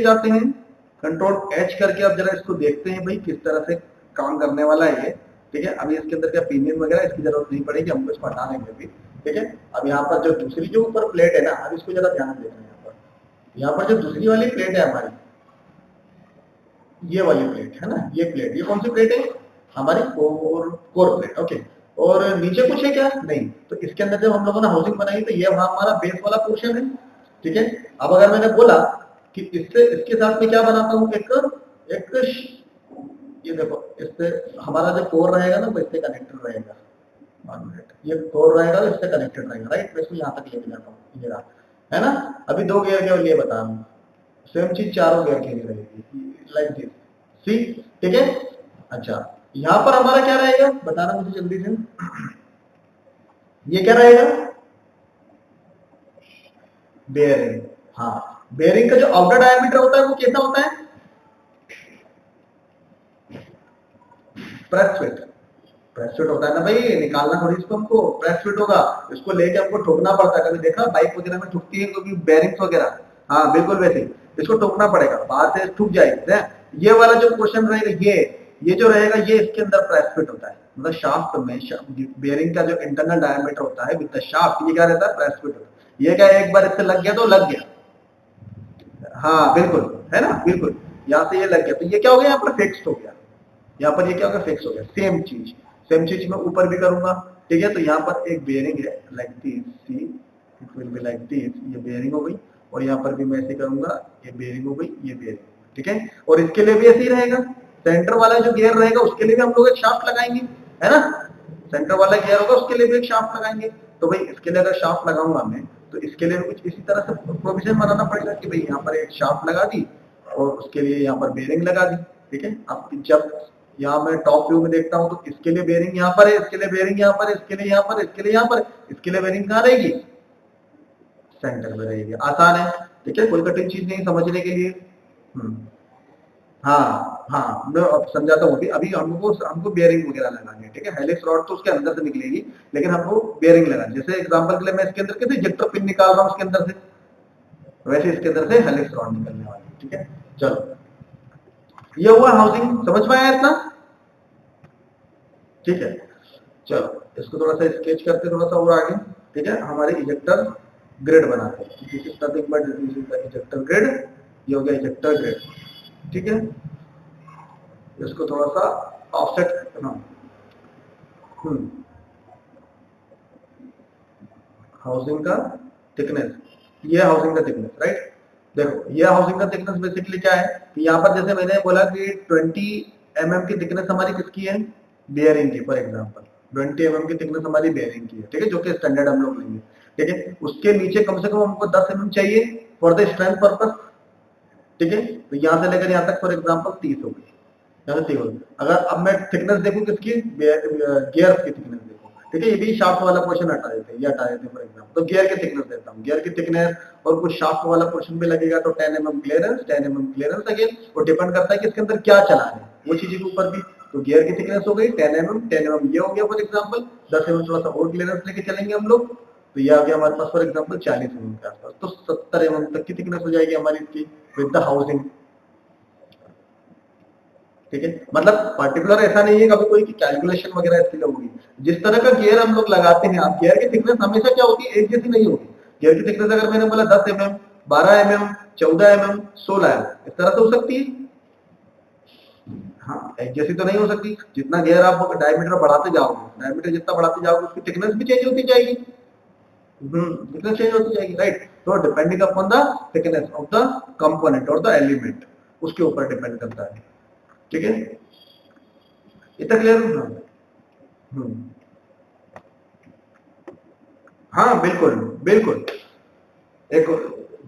जाते हैं, control H करके अब जरा इसको देखते हैं भाई किस तरह से काम करने वाला है ये। ठीक है, अभी इसके अंदर क्या पिनियन वगैरह इसकी जरूरत नहीं पड़ेगी, हमको इसको हटा देंगे अभी। ठीक है, अब यहाँ पर जो दूसरी जो ऊपर प्लेट है ना, अब इसको जरा ध्यान देते हैं। यहाँ पर जो दूसरी वाली प्लेट है हमारी, ये वाली प्लेट है ना, ये प्लेट, ये कौन सी प्लेट है हमारी, कोर प्लेट। ओके, और नीचे कुछ है क्या, नहीं। तो इसके अंदर जब हम लोगों ने हाउसिंग बनाई तो ये वहां हमारा बेस वाला पोर्शन है। ठीक है, अब अगर मैंने बोला कि इससे इसके साथ में क्या बनाता हूँ, एक ये देखो, इससे हमारा जो कोर रहेगा ना वो इससे कनेक्टेड रहेगा, ये कोर रहेगा तो इससे कनेक्टेड रहेगा, राइट। मैं इसको यहाँ तक लेके जाता हूँ, ये रहा, है ना। अभी 2 गियर के लिए बता रहा हूँ, सेम चीज चारों गियर के लिए रहेगी, लाइक दिस, सी। ठीक है, अच्छा यहाँ पर हमारा क्या रहेगा बताना मुझे जल्दी से, ये क्या रहेगा, बेयरिंग। हाँ, बेयरिंग का जो आउटर डायमीटर होता है वो कैसा होता है, प्रेस फिट। प्रेस फिट होता है ना भाई, निकालना थोड़ी इसको, हमको प्रेस फिट होगा, इसको लेके हमको ठोकना पड़ता है। कभी देखा बाइक वगैरह में ठुकती है क्योंकि बेयरिंग्स वगैरह, हाँ बिल्कुल वैसे इसको ठोकना पड़ेगा, बाहर से ठुक जाएगी। ये वाला जो क्वेश्चन रहेगा, ये जो रहेगा ये इसके अंदर प्रेस फिट होता है, मतलब शाफ्ट में बेयरिंग का जो इंटरनल डायमीटर होता है विद द शाफ्ट, ये क्या रहता है, प्रेस फिट होता है। ये क्या एक बार इससे लग गया तो लग गया, हाँ बिल्कुल, है ना, बिल्कुल। यहाँ से ये लग गया तो ये क्या हो गया, यहाँ पर फिक्स्ड हो गया, यहाँ पर ये क्या हो गया, फिक्स हो गया। सेम चीज मैं ऊपर भी करूंगा। ठीक है, तो यहाँ पर एक बेयरिंग है like this, see it will be like this, ये बेयरिंग हो गई। और यहाँ पर भी मैं ऐसे करूंगा, ये बेयरिंग हो गई, ये बेयरिंग। ठीक है, और इसके लिए भी ऐसे ही रहेगा, सेंटर वाला जो गियर रहेगा उसके लिए भी हम लोग एक शाफ्ट लगाएंगे, है ना। सेंटर वाला गियर होगा उसके लिए भी एक शाफ्ट लगाएंगे। तो भाई इसके लिए अगर शाफ्ट लगाऊंगा मैं, तो इसके लिए कुछ इसी तरह से प्रोविजन बनाना पड़ेगा कि भाई यहाँ पर एक शाफ्ट लगा दी और उसके लिए यहाँ पर बेयरिंग लगा दी। ठीक है, अब जब यहाँ मैं टॉप व्यू में देखता हूँ तो इसके लिए बेयरिंग यहाँ पर है, इसके लिए बेयरिंग यहाँ पर, इसके लिए यहाँ पर, इसके लिए यहाँ पर, इसके लिए बेयरिंग कहाँ रहेगी, सेंटर में रहेगी। आसान है, ठीक है, कोई कठिन चीज नहीं समझने के लिए। हाँ हाँ, मैं अब समझाता हूँ। अभी हमको बेयरिंग वगैरह लगानी है। ठीक है, हेलिक्स रॉड तो उसके अंदर से निकलेगी, लेकिन हमको बेयरिंग लगानी। जैसे एग्जांपल के लिए मैं इसके अंदर कैसे इजेक्टर पिन निकाल रहा हूँ उसके अंदर से, वैसे इसके अंदर से हेलिक्स रॉड निकलने वाली। ठीक है, चलो ये हुआ हाउसिंग, समझ में आया इतना। ठीक है, चलो इसको थोड़ा सा स्केच करते थोड़ा सा और आगे। ठीक है, हमारे इजेक्टर ग्रिड बनाते हैं, this is nothing but this is the ejector grid, ये हो गया इजेक्टर ग्रिड। ठीक है, इसको थोड़ा सा ऑफसेट करना। हाउसिंग का थिकनेस, ये हाउसिंग का थिकनेस, राइट। देखो ये हाउसिंग का थिकनेस बेसिकली क्या है कि यहाँ पर जैसे मैंने बोला कि 20 mm की थिकनेस हमारी किसकी है, बेयरिंग की। फॉर एग्जांपल 20 mm की थिकनेस हमारी बेयरिंग की है। ठीक है, जो कि स्टैंडर्ड हम लोग लेंगे। ठीक है, उसके नीचे कम से कम हमको 10 mm चाहिए फॉर द स्ट्रेंथ पर्पस। ठीक है, तो यहाँ से लेकर यहाँ तक फॉर एग्जांपल 30 हो गई, यहाँ से 30 हो गई। अगर अब मैं थिकनेस देखूँ किसकी, गियर की थिकनेस देखूँ। ठीक है, ये भी शाफ्ट वाला पोर्शन हटा देते हैं, ये हटा देते हैं फॉर एग्जांपल। तो गियर की थिकनेस देता हूँ, गियर की थिकनेस और कुछ शाफ्ट वाला पोर्शन भी लगेगा तो 10 mm clearance, 10 mm clearance again. वो डिपेंड करता है कि इसके अंदर क्या चला है वो चीजें के ऊपर भी। तो गियर की थिकनेस हो गई 10 mm, 10 mm ये हो गया फॉर एग्जांपल। 10 mm थोड़ा सा और क्लियरेंस लेके चलेंगे हम लोग, तो ये आ गया हमारे पास फॉर एग्जांपल 40 mm के आसपास। तो 70 mm तक की थिकनेस हो जाएगी हमारी इसकी विद द हाउसिंग। ठीक है, मतलब पर्टिकुलर ऐसा नहीं है कभी कोई की कैलकुलेशन वगैरह इसके लिए होगी। जिस तरह का गियर हम लोग लगाते हैं, आप गियर की थिकनेस हमेशा क्या होती है, एक जैसी नहीं होती। गियर की थिकनेस अगर मैंने बोला 10 mm, 12 mm, 14 mm, 16 mm, इस तरह से हो सकती है। हाँ, एक जैसी तो नहीं हो सकती। जितना गियर आप डायमीटर बढ़ाते जाओगे, डायमीटर जितना बढ़ाते जाओगे उसकी थिकनेस भी चेंज होती जाएगी। थिकनेस चेंज होती जाएगी, राइट। तो depending upon the thickness of the component और द एलिमेंट, उसके ऊपर डिपेंड करता है। ठीक है, इतना क्लियर है। हाँ बिल्कुल बिल्कुल, एक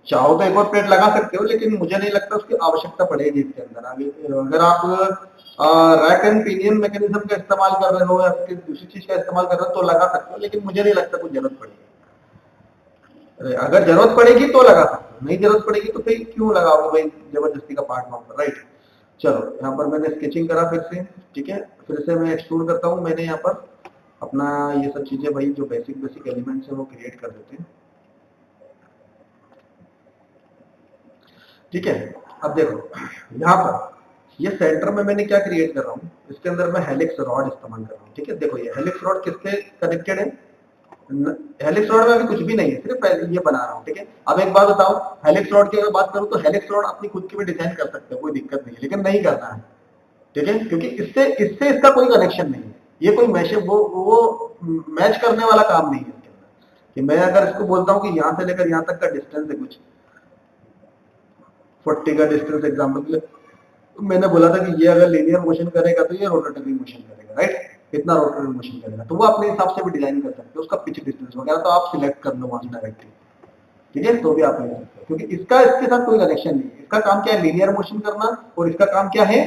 चाहो तो एक और प्लेट लगा सकते हो, लेकिन मुझे नहीं लगता उसकी आवश्यकता पड़ेगी इसके अंदर आगे। अगर आप रैक एंड पिनियन मैकेनिज्म का इस्तेमाल कर रहे हो या फिर दूसरी चीज का इस्तेमाल कर रहे हो तो लगा सकते हो, लेकिन मुझे नहीं लगता कुछ जरूरत पड़ेगी। अगर जरूरत पड़ेगी तो लगा सकते हो, नहीं जरूरत पड़ेगी तो फिर क्यों लगाओगे भाई जबरदस्ती का पार्ट वहां पर, राइट। चलो यहाँ पर मैंने स्केचिंग करा फिर से। ठीक है, फिर से मैं एक्सट्रूड करता हूँ। मैंने यहाँ पर अपना ये सब चीजें भाई जो बेसिक बेसिक एलिमेंट्स है वो क्रिएट कर देते हैं। ठीक है, अब देखो यहाँ पर ये सेंटर में मैंने क्या क्रिएट कर रहा हूँ, इसके अंदर मैं हेलिक्स रॉड इस्तेमाल कर रहा हूँ। ठीक है, देखो ये हेलिक्स रॉड किससे कनेक्टेड है, हेलिक्स रॉड में अभी कुछ भी नहीं है, सिर्फ ये बना रहा हूँ। ठीक है, अब एक बात बताओ, हेलिक्स रॉड की अगर बात करूँ तो हेलिक्स रॉड अपनी खुद की भी डिजाइन कर सकते हो, कोई दिक्कत नहीं है, लेकिन नहीं करना है। ठीक है, क्योंकि इससे इससे इसका कोई कनेक्शन नहीं है, ये कोई मैच वो मैच करने वाला काम नहीं है इसके अंदर। कि मैं अगर इसको बोलता हूँ कि यहाँ से लेकर यहाँ तक का डिस्टेंस है कुछ 40 का डिस्टेंस एग्जाम्पल के लिए, तो मैंने बोला था कि ये अगर लीनियर मोशन करेगा तो ये रोटेटरी मोशन करेगा, राइट, कितना रोटेटरी मोशन करेगा, तो वो अपने हिसाब से भी डिजाइन कर सकते हो, उसका पिच डिस्टेंस वगैरह तो आप सिलेक्ट कर लो वहां से डायरेक्टली। ठीक है, तो भी आप ले सकते हो, क्योंकि इसका इसके साथ कोई कनेक्शन नहीं है, इसका काम क्या है लीनियर मोशन करना, और इसका काम क्या है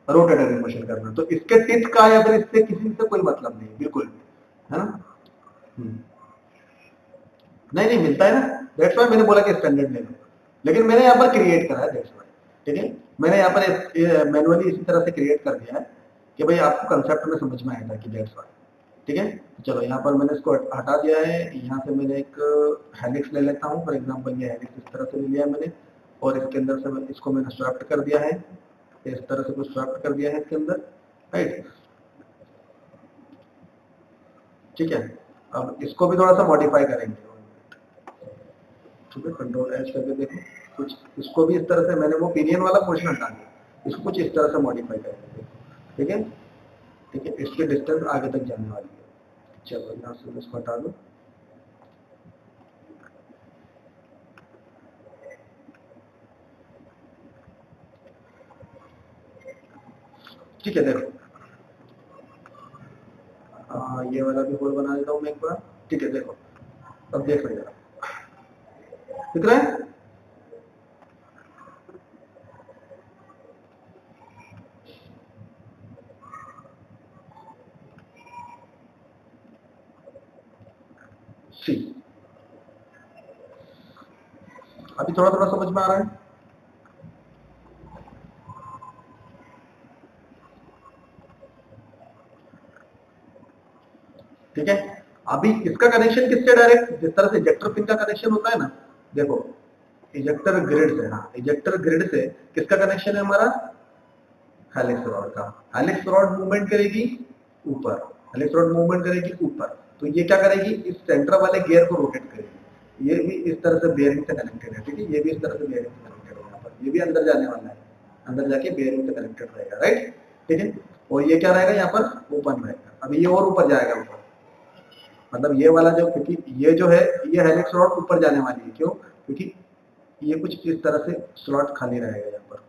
रोटेटरी मोशन करना। तो इसके टिप का या फिर इससे किसी से कोई मतलब नहीं, बिल्कुल, है ना। नहीं नहीं मिलता है ना, दैट्स व्हाई मैंने बोला कि स्टैंडर्ड ले लो, लेकिन मैंने यहाँ पर क्रिएट करा है, दैट्स व्हाई। ठीक है, मैंने यहाँ पर मैनुअली इसी तरह से क्रिएट कर दिया है कि भाई आपको कंसेप्ट में समझ में आएगा कि दैट्स व्हाई। ठीक है, चलो यहाँ पर मैंने इसको हटा दिया है, यहाँ से मैंने एक हेलिक्स ले लेता हूँ, फॉर एग्जाम्पल ये हेलिक्स इस तरह से ले लिया मैंने, और इसके अंदर से इसको मैंने स्वैप्ट कर दिया है, इस तरह से कुछ स्वैप्ट कर दिया है इसके अंदर, राइट। ठीक है, अब इसको भी थोड़ा सा मॉडिफाई करेंगे। ठीक है, कंट्रोल एच करके देखो, कुछ इसको भी इस तरह से मैंने वो पिनियन वाला पोर्शन हटा दिया, इसको कुछ इस तरह से मॉडिफाई करेंगे। ठीक है, ठीक है, इसकी डिस्टेंस आगे तक जाने वाली है। चलो यहाँ से इसको हटा दो। ठीक है, देखो ये वाला भी होल बना देता हूँ मैं एक बार। ठीक है, देखो अब देख लो जरा, दिख रहा है। सी, अभी थोड़ा थोड़ा समझ में आ रहा है। ठीक है, अभी इसका कनेक्शन किससे डायरेक्ट, जिस तरह से इजेक्टर पिन का कनेक्शन होता है ना, देखो इजेक्टर ग्रिड से, हाँ इजेक्टर ग्रिड से किसका कनेक्शन है हमारा, हेलिक्स रॉड का। हेलिक्स रॉड मूवमेंट करेगी ऊपर, हेलिक्स रॉड मूवमेंट करेगी ऊपर, तो ये क्या करेगी, इस सेंटर वाले गियर को रोटेट करेगी। ये भी इस तरह से बेयरिंग से कनेक्टेड है। ठीक है, ये भी इस तरह से बेयरिंग से कनेक्टेड है, यहाँ पर ये भी अंदर जाने वाला है, अंदर जाके बेयरिंग से कनेक्टेड रहेगा, राइट। ठीक है, और ये क्या रहेगा यहाँ पर ओपन रहेगा, अभी ये और ऊपर जाएगा ऊपर, मतलब ये वाला जो, क्योंकि ये जो है ये हेलिक्स रॉड ऊपर जाने वाली है, क्यों, क्योंकि ये कुछ इस तरह से स्लॉट खाली रहेगा यहाँ पर,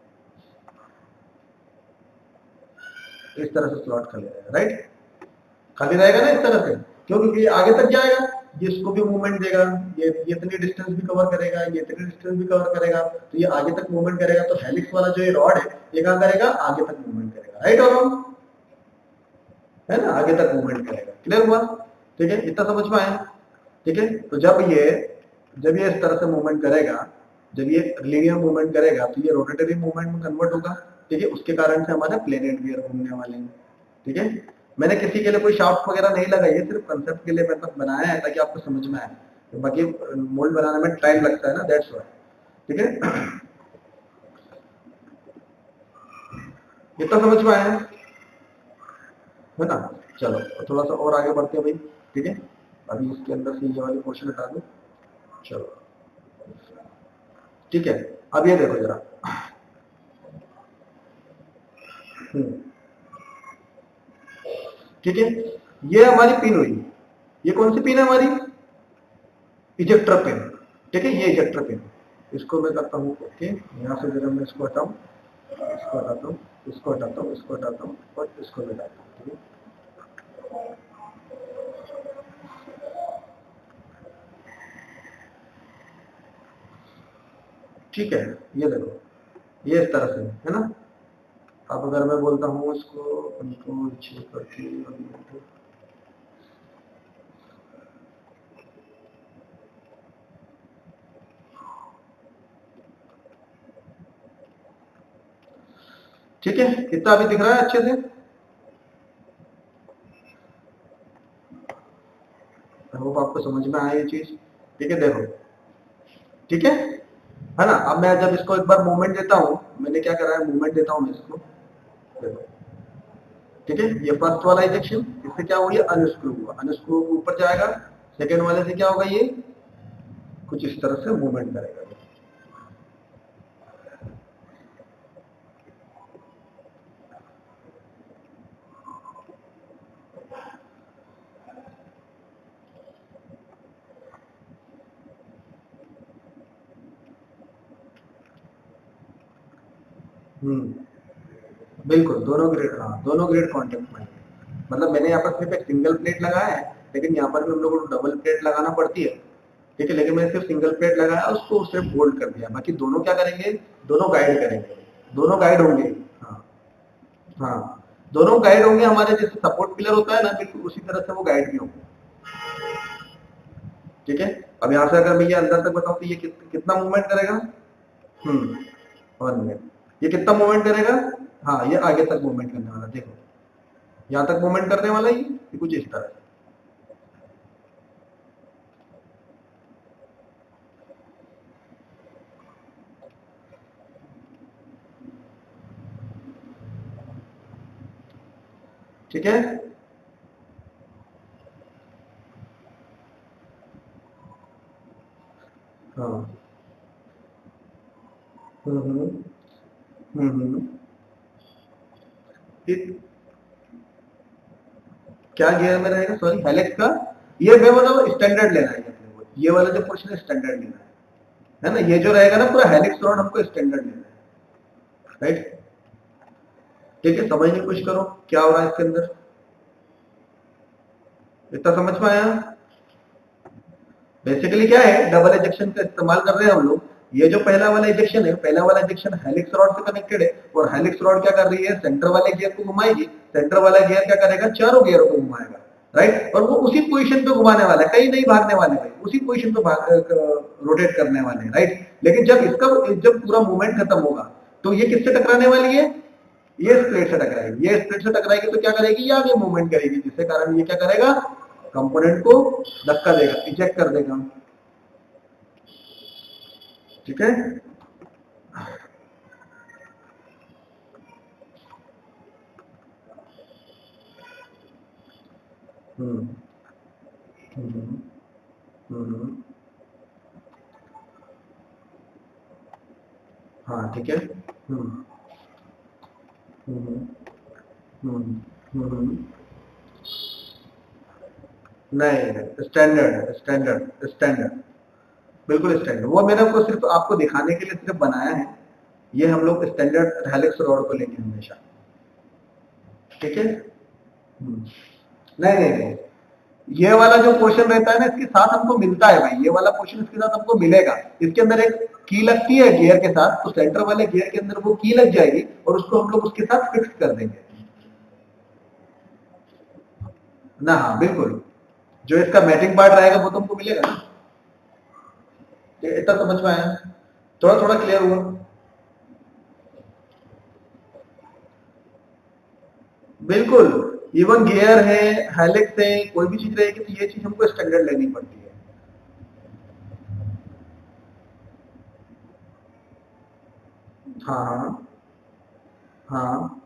इस तरह से स्लॉट खाली रहेगा, राइट, खाली रहेगा ना इस तरह से, क्यों, क्योंकि ये आगे तक जाएगा, ये इसको भी मूवमेंट देगा, ये इतनी डिस्टेंस भी कवर करेगा, ये इतनी डिस्टेंस भी कवर करेगा, तो ये आगे तक मूवमेंट करेगा, तो हेलिक्स वाला जो ये रॉड है ये क्या करेगा, आगे तक मूवमेंट करेगा, राइट और रॉन्ग, है ना, आगे तक मूवमेंट करेगा। क्लियर हुआ। ठीक है, इतना समझ में आया। ठीक है, तो जब ये इस तरह से मूवमेंट करेगा, जब ये लीनियर मूवमेंट करेगा तो ये रोटेटरी मूवमेंट में कन्वर्ट होगा। ठीक है, उसके कारण से हमारे प्लेनेट गियर घूमने वाले हैं। ठीक है, मैंने किसी के लिए कोई शाफ्ट वगैरह नहीं लगाई है, सिर्फ कंसेप्ट के लिए मतलब बनाया है ताकि आपको समझ में आए, तो बाकी मोल्ड बनाने में टाइम लगता है ना, दैट्स व्हाई। ठीक है, इतना समझ में आया है ना। चलो थोड़ा सा और आगे बढ़ते हैं भाई। ठीक है, अभी इसके अंदर से ये वाली पोर्शन हटा दो। चलो ठीक है, अब ये देखो जरा। ठीक है, ये हमारी पिन हुई, ये कौन सी पिन है हमारी, इजेक्टर पिन। ठीक है, ये इजेक्टर पिन, इसको मैं करता हूँ ओके, यहाँ से जरा मैं इसको हटाऊँ, इसको हटाता हूँ, इसको हटाता हूँ, इसको हटाता हूँ और इसको भी हटाता हूँ। ठीक है, ठीक है, ये देखो ये इस तरह से है ना। अब अगर मैं बोलता हूँ इसको कंट्रोल छे करके, ठीक है, कितना अभी दिख रहा है अच्छे से, आई होप आपको समझ में आया ये चीज। ठीक है, देखो, ठीक है, है ना। अब मैं जब इसको एक बार मूवमेंट देता हूँ, मैंने क्या करा है, मूवमेंट देता हूँ मैं इसको, ठीक है। ये फर्स्ट वाला इंजेक्शन, इससे क्या हुआ, अनस्क्रू हुआ, अनस्क्रू ऊपर जाएगा। सेकेंड वाले से क्या होगा, ये कुछ इस तरह से मूवमेंट करेगा। बिल्कुल दोनों ग्रेड, हाँ दोनों ग्रेड कांटेक्ट में है। मतलब मैंने यहाँ पर सिर्फ एक सिंगल प्लेट लगाया है, लेकिन यहाँ पर भी हम लोगों को डबल प्लेट लगाना पड़ती है, ठीक है। लेकिन मैंने सिर्फ सिंगल प्लेट लगाया, उसको सिर्फ होल्ड कर दिया। बाकी दोनों क्या करेंगे, दोनों गाइड करेंगे, दोनों गाइड होंगे। हाँ हाँ, दोनों गाइड होंगे हमारे, जैसे सपोर्ट पिलर होता है ना, बिल्कुल उसी तरह से वो गाइड भी होंगे, ठीक है। अब यहाँ से अगर मैं ये अंदर तक बताऊँ तो ये कितना मूवमेंट करेगा, 1 मिनट, ये कितना मूवमेंट करेगा, हाँ ये आगे तक मूवमेंट करने वाला, देखो यहाँ तक मूवमेंट करने वाला ही, ये कुछ इस तरह, ठीक है। हाँ हम्म हम्म हम्म। ये क्या गियर में रहेगा, सॉरी, हेलिक्स का, ये मैं मतलब स्टैंडर्ड लेना है अपने को, ये वाला जो पोर्शन है स्टैंडर्ड लेना है ना। ये जो रहेगा ना पूरा हेलिक्स रॉड हमको स्टैंडर्ड लेना है, राइट। ठीक है, समझने की कोशिश करो क्या हो रहा है इसके अंदर, इतना समझ में आया। बेसिकली क्या है, डबल इंजेक्शन का इस्तेमाल कर रहे हैं हम लोग। ये जो पहला वाला इंजेक्शन है, पहला वाला इंजेक्शन हेलिक्स रॉड से कनेक्टेड है, और हेलिक्स रॉड क्या कर रही है, सेंटर वाले गियर को घुमाएगी, सेंटर वाला गियर क्या करेगा, चारों गियरों को घुमाएगा, राइट। और वो उसी पोजीशन पे घुमाने वाला है, कहीं नहीं भागने वाले भाई, उसी पोजीशन पे रोटेट करने वाले हैं, राइट। लेकिन जब पूरा मूवमेंट खत्म होगा, तो ये किससे टकराने वाली है, ये स्प्लेट से टकराएगी, ये स्प्लेट से टकराएगी तो क्या करेगी, ये आगे मूवमेंट करेगी, जिसके कारण ये क्या करेगा, कंपोनेंट को धक्का देगा, इजेक्ट कर देगा, ठीक है। हम्म हम्म हम्म, हाँ ठीक है। हम्म हम्म हम्म हम्म। नहीं, स्टैंडर्ड है, स्टैंडर्ड स्टैंडर्ड, बिल्कुल स्टैंडर्ड। वो मैंने आपको सिर्फ आपको दिखाने के लिए सिर्फ बनाया है, ये हम लोग स्टैंडर्ड हेलिक्स रॉड को लेंगे हमेशा, ठीक है। नहीं नहीं नहीं, ये वाला जो पोर्शन रहता है ना, इसके साथ हमको मिलता है भाई, ये वाला पोर्शन इसके साथ हमको मिलेगा। इसके अंदर एक की लगती है गियर के साथ, तो सेंटर वाले गियर के अंदर वो की लग जाएगी, और उसको हम लोग उसके साथ फिक्स कर देंगे ना। हाँ बिल्कुल, जो इसका मैटिंग पार्ट रहेगा वो तुमको मिलेगा ना। इतना समझ में आया, थोड़ा थोड़ा क्लियर हुआ। बिल्कुल, इवन गियर है, हेलिक्स है, कोई भी चीज रहेगी तो ये चीज हमको स्टैंडर्ड लेनी पड़ती है। हाँ हाँ हाँ,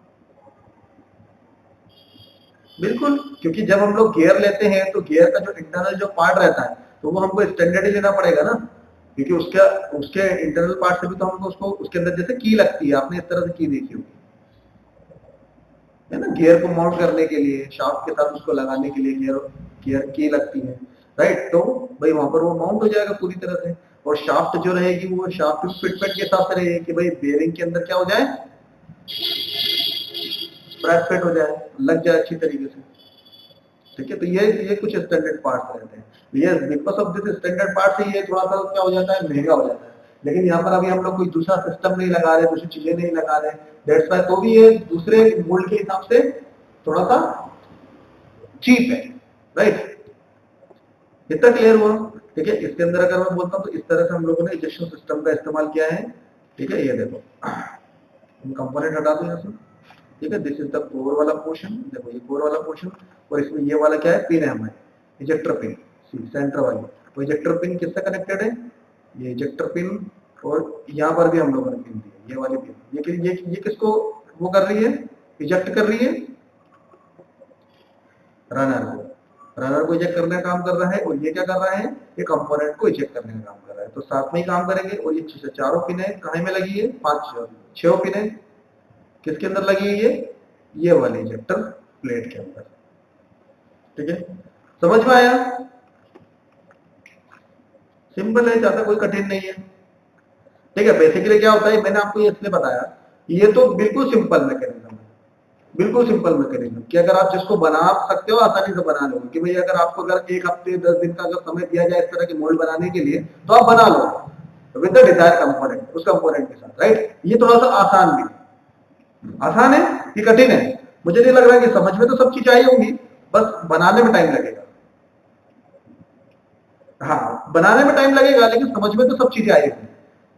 बिल्कुल, क्योंकि जब हम लोग गियर लेते हैं तो गियर का जो इंटरनल जो पार्ट रहता है, तो वो हमको स्टैंडर्ड ही लेना पड़ेगा ना, क्योंकि उसके उसके इंटरनल पार्ट से भी तो हमको उसको उसके अंदर जैसे की लगती है, आपने इस तरह से की देखी होगी, है ना, गियर को माउंट करने के लिए, शाफ्ट के साथ उसको लगाने के लिए गियर गियर की लगती है, राइट। तो भाई वहां पर वो माउंट हो जाएगा पूरी तरह से, और शाफ्ट जो रहेगी वो शाफ्ट फिटमेंट के हिसाब से रहेगी कि भाई बेरिंग के अंदर क्या हो जाए, स्प्रैग फिट हो जाए, लग जाए अच्छी तरीके से, ठीक है। तो ये कुछ स्टैंडर्ड पार्ट्स रहते हैं, ये because of this standard part से ये थोड़ा सा क्या हो जाता है, महंगा हो जाता है। लेकिन यहाँ पर अभी हम लोग कोई दूसरा सिस्टम नहीं लगा रहे, दूसरी चीजें नहीं लगा रहे, दैट्स व्हाई, तो भी ये दूसरे मोल्ड के हिसाब से थोड़ा सा चीप है, राइट। इतना क्लियर हुआ, ठीक है। इसके अंदर अगर मैं बोलता हूँ तो इस तरह से हम लोगों ने इंजेक्शन सिस्टम का इस्तेमाल किया है, ठीक है। ये देखो, कंपोनेंट हटा दो यहाँ से, ठीक है। दिस इज द कोर वाला पोर्शन, देखो ये कोर वाला पोर्शन, और इसमें ये वाला क्या है, पिन है हमारे, इजेक्टर पिन, सेंटर वाली। वो इजेक्टर पिन किससे कनेक्टेड है, ये इजेक्टर पिन और यहाँ पर भी हम लोगों ने पिन दी है, ये वाली पिन, ये किसको वो कर रही है, इजेक्ट कर रही है, रनर को, रनर को इजेक्ट करने का काम कर रहा है, और ये क्या कर रहा है, ये कंपोनेंट को इजेक्ट करने का काम कर रहा है, तो साथ में ही काम करेंगे। और ये चारों पिन है कहाँ में लगी है, 6 पिन है, किसके अंदर लगी है, ये वाले इजेक्टर प्लेट के अंदर। ठीक है, समझ में आया, सिंपल है, ज्यादा कोई कठिन नहीं है। ठीक है, बेसिकली क्या होता है, मैंने आपको ये इसलिए बताया, ये तो बिल्कुल सिंपल मैकेनिज्म है, बिल्कुल सिंपल मैकेनिज्म, कि अगर आप जिसको बना सकते हो आसानी से बना लो, कि भाई अगर आपको अगर 1 हफ्ते 10 दिन का अगर समय दिया जाए इस तरह के मोल्ड बनाने के लिए, तो आप बना लो विद द डिजायर कंपोनेंट, उस कंपोनेंट के साथ, राइट। ये थोड़ा सा आसान भी, आसान है कि कठिन है, मुझे नहीं लग रहा है कि समझ में तो सब चीज आई होगी, बस बनाने में टाइम लगेगा। हाँ, बनाने में टाइम लगेगा, लेकिन समझ में तो सब चीजें आई होगी,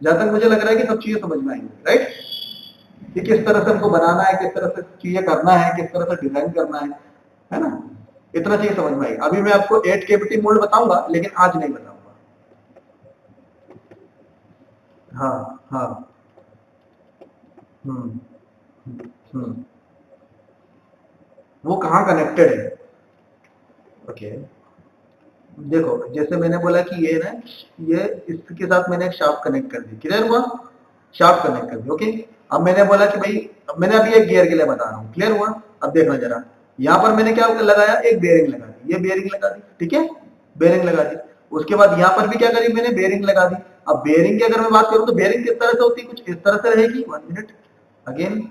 जहां तक मुझे लग रहा है कि सब चीजें समझ में आएंगी, राइट, कि किस तरह से हमको बनाना है, किस तरह से चीजें करना है, किस तरह से डिजाइन करना है ना, इतना चीज समझ में आएगा। अभी मैं आपको 8 केविटी मोल्ड बताऊंगा, लेकिन आज नहीं बताऊंगा। हाँ हाँ, हम्म हम्म, वो कहाँ कनेक्टेड है, ओके। देखो, जैसे मैंने बोला कि ये ना, ये इसके साथ मैंने एक शाफ्ट कनेक्ट कर दी, क्लियर हुआ, शाफ्ट कनेक्ट कर दी, ओके। अब मैंने बोला कि भाई, अब मैंने अभी एक गियर के लिए बता रहा हूँ, क्लियर हुआ। अब देखना जरा, यहाँ पर मैंने क्या लगाया, एक बेरिंग लगा दी, ये बेरिंग लगा दी, ठीक है, बेरिंग लगा दी। उसके बाद यहाँ पर भी क्या करी मैंने, बेरिंग लगा दी। अब बेरिंग की अगर मैं बात करूँ, तो बेरिंग किस तरह से होती है, कुछ इस तरह से रहेगी, 1 मिनट अगेन,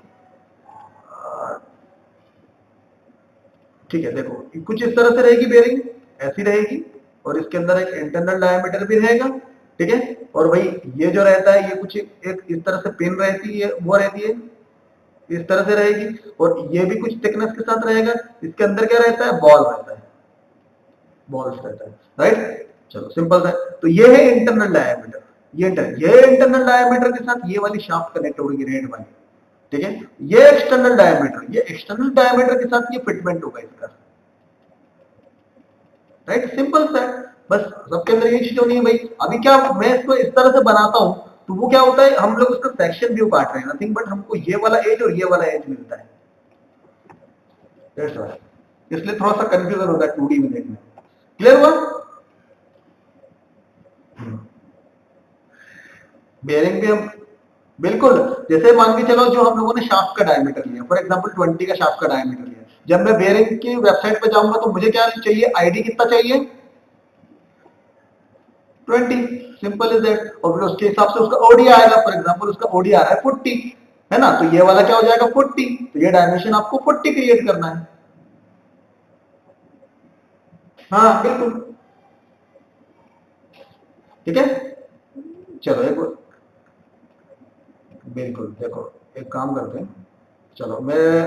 ठीक है, देखो कुछ इस तरह से रहेगी बेरिंग, ऐसी रहेगी, और इसके अंदर एक इंटरनल डायमीटर भी रहेगा, ठीक है। और भाई ये जो रहता है, ये कुछ एक इस तरह से पिन रहती है, वो रहती है इस तरह से रहेगी, और ये भी कुछ थिकनेस के साथ रहेगा। इसके अंदर क्या रहता है, बॉल रहता है, बॉल्स रहता है, राइट। चलो सिंपल है, तो ये है इंटरनल डायमीटर, ये इंटरनल डायमीटर के साथ ये वाली शाफ्ट कनेक्ट होगी, रेड वाली, ठीक है। ये एक्सटर्नल डायमीटर, ये एक्सटर्नल डायमीटर के साथ ये फिटमेंट होगा इसका, राइट, सिंपल सा है। बस सबके अंदर ये चीज होनी है भाई। अभी क्या मैं इसको इस तरह से बनाता हूं, तो वो क्या होता है, हम लोग उसका सेक्शन व्यू काट रहे हैं, नथिंग बट हमको ये वाला एज और ये वाला एज मिलता है, इसलिए थोड़ा सा कंफ्यूजन होता है 2D में देखने। क्लियर हुआ, बेयरिंग भी हम बिल्कुल, जैसे मान के चलो, जो हम लोगों ने शाफ्ट का डायमीटर लिया, फॉर एग्जांपल 20 का शाफ्ट का डायमीटर लिया, जब मैं बेयरिंग की वेबसाइट पे जाऊंगा, तो मुझे क्या चाहिए, आईडी कितना चाहिए, 20, सिंपल इज दैट। और फिर उसके हिसाब से उसका ओडी आएगा, फॉर एग्जांपल उसका ओडी आ रहा है 40, है ना, तो ये वाला क्या हो जाएगा 40, तो ये डायमेंशन आपको 40 क्रिएट करना है। हाँ बिल्कुल, ठीक है। चलो एक, बिल्कुल देखो, एक काम करते हैं, चलो मैं